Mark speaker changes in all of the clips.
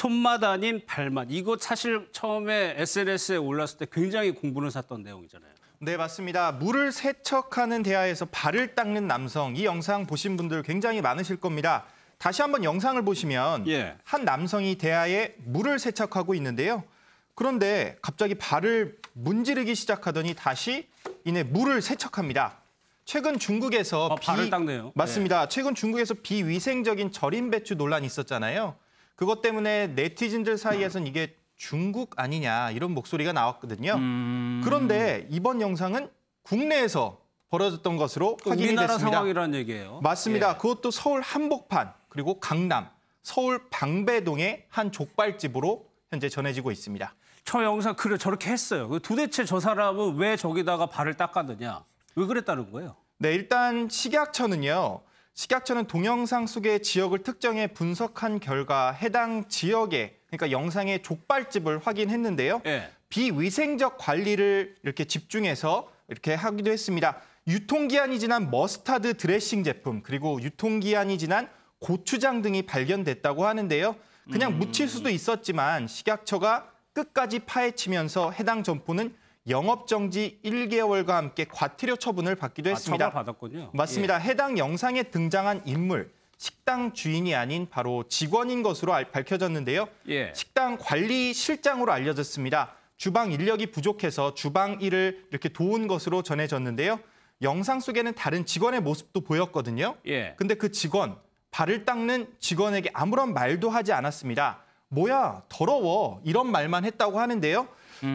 Speaker 1: 손맛 아닌 발맛. 이거 사실 처음에 SNS에 올랐을 때 굉장히 공분을 샀던 내용이잖아요.
Speaker 2: 네, 맞습니다. 물을 세척하는 대야에서 발을 닦는 남성. 이 영상 보신 분들 굉장히 많으실 겁니다. 다시 한번 영상을 보시면 한 남성이 대야에 물을 세척하고 있는데요. 그런데 갑자기 발을 문지르기 시작하더니 다시 이내 물을 세척합니다. 최근 중국에서
Speaker 1: 발을 닦네요.
Speaker 2: 맞습니다. 최근 중국에서 비위생적인 절임 배추 논란이 있었잖아요. 그것 때문에 네티즌들 사이에서는 이게 중국 아니냐 이런 목소리가 나왔거든요. 그런데 이번 영상은 국내에서 벌어졌던 것으로 확인이
Speaker 1: 우리나라
Speaker 2: 됐습니다.
Speaker 1: 상황이라는 얘기예요.
Speaker 2: 맞습니다. 그것도 서울 한복판 그리고 강남, 서울 방배동의 한 족발집으로 현재 전해지고 있습니다.
Speaker 1: 저 영상 그래 저렇게 했어요. 도대체 저 사람은 왜 저기다가 발을 닦았느냐? 왜 그랬다는 거예요?
Speaker 2: 네, 일단 식약처는 동영상 속의 지역을 특정해 분석한 결과 해당 지역에 그러니까 영상의 족발집을 확인했는데요. 비위생적 관리를 이렇게 집중해서 이렇게 하기도 했습니다. 유통기한이 지난 머스타드 드레싱 제품 그리고 유통기한이 지난 고추장 등이 발견됐다고 하는데요. 그냥 묻힐 수도 있었지만 식약처가 끝까지 파헤치면서 해당 점포는 영업정지 1개월과 함께 과태료 처분을 받기도 했습니다.
Speaker 1: 처벌받았군요.
Speaker 2: 맞습니다. 해당 영상에 등장한 인물, 식당 주인이 아닌 바로 직원인 것으로 밝혀졌는데요. 식당 관리실장으로 알려졌습니다. 주방 인력이 부족해서 주방 일을 이렇게 도운 것으로 전해졌는데요. 영상 속에는 다른 직원의 모습도 보였거든요. 근데 그 직원, 발을 닦는 직원에게 아무런 말도 하지 않았습니다. 뭐야, 더러워 이런 말만 했다고 하는데요.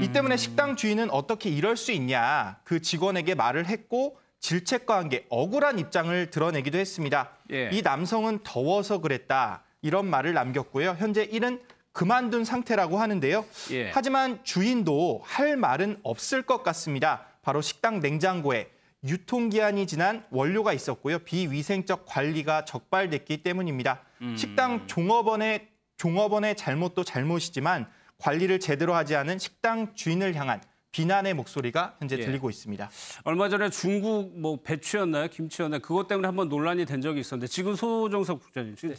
Speaker 2: 이 때문에 식당 주인은 어떻게 이럴 수 있냐 그 직원에게 말을 했고 질책과 함께 억울한 입장을 드러내기도 했습니다. 이 남성은 더워서 그랬다 이런 말을 남겼고요. 현재 일은 그만둔 상태라고 하는데요. 하지만 주인도 할 말은 없을 것 같습니다. 바로 식당 냉장고에 유통기한이 지난 원료가 있었고요. 비위생적 관리가 적발됐기 때문입니다. 식당 종업원의 잘못도 잘못이지만 관리를 제대로 하지 않은 식당 주인을 향한 비난의 목소리가 현재 들리고 있습니다.
Speaker 1: 얼마 전에 중국 배추였나요? 김치였나요? 그것 때문에 한번 논란이 된 적이 있었는데 지금 소정석 국장님 지금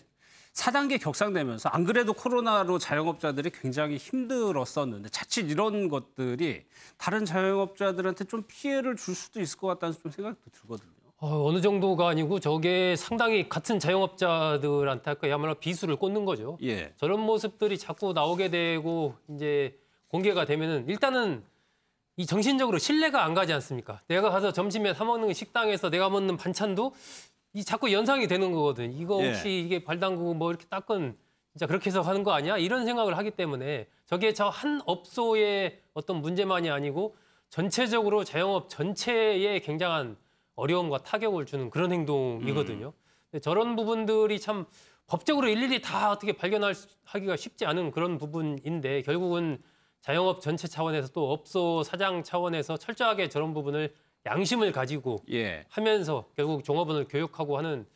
Speaker 1: 4단계 격상되면서 안 그래도 코로나로 자영업자들이 굉장히 힘들었었는데 자칫 이런 것들이 다른 자영업자들한테 좀 피해를 줄 수도 있을 것 같다는 좀 생각도 들거든요.
Speaker 3: 어느 정도가 아니고 저게 상당히 같은 자영업자들한테 그야말로 비수를 꽂는 거죠. 저런 모습들이 자꾸 나오게 되고 이제 공개가 되면은 일단은 이 정신적으로 신뢰가 안 가지 않습니까? 내가 가서 점심에 사 먹는 식당에서 내가 먹는 반찬도 이 자꾸 연상이 되는 거거든. 이거 혹시 이게 발 담그고 뭐 이렇게 닦은 진짜 그렇게 해서 하는 거 아니야? 이런 생각을 하기 때문에 저게 저 한 업소의 어떤 문제만이 아니고 전체적으로 자영업 전체에 굉장한 어려움과 타격을 주는 그런 행동이거든요. 근데 저런 부분들이 참 법적으로 일일이 다 어떻게 발견하기가 쉽지 않은 그런 부분인데 결국은 자영업 전체 차원에서 또 업소 사장 차원에서 철저하게 저런 부분을 양심을 가지고 하면서 결국 종업원을 교육하고 하는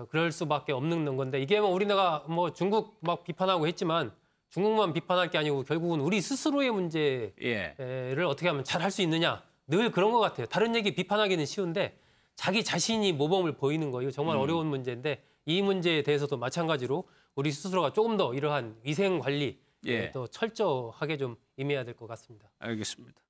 Speaker 3: 그럴 수밖에 없는 건데 이게 우리나라 중국 막 비판하고 했지만 중국만 비판할 게 아니고 결국은 우리 스스로의 문제를 어떻게 하면 잘 할 수 있느냐 늘 그런 것 같아요. 다른 얘기 비판하기는 쉬운데 자기 자신이 모범을 보이는 거 이거 정말 어려운 문제인데 이 문제에 대해서도 마찬가지로 우리 스스로가 조금 더 이러한 위생 관리 또 철저하게 좀 임해야 될 것 같습니다.
Speaker 1: 알겠습니다.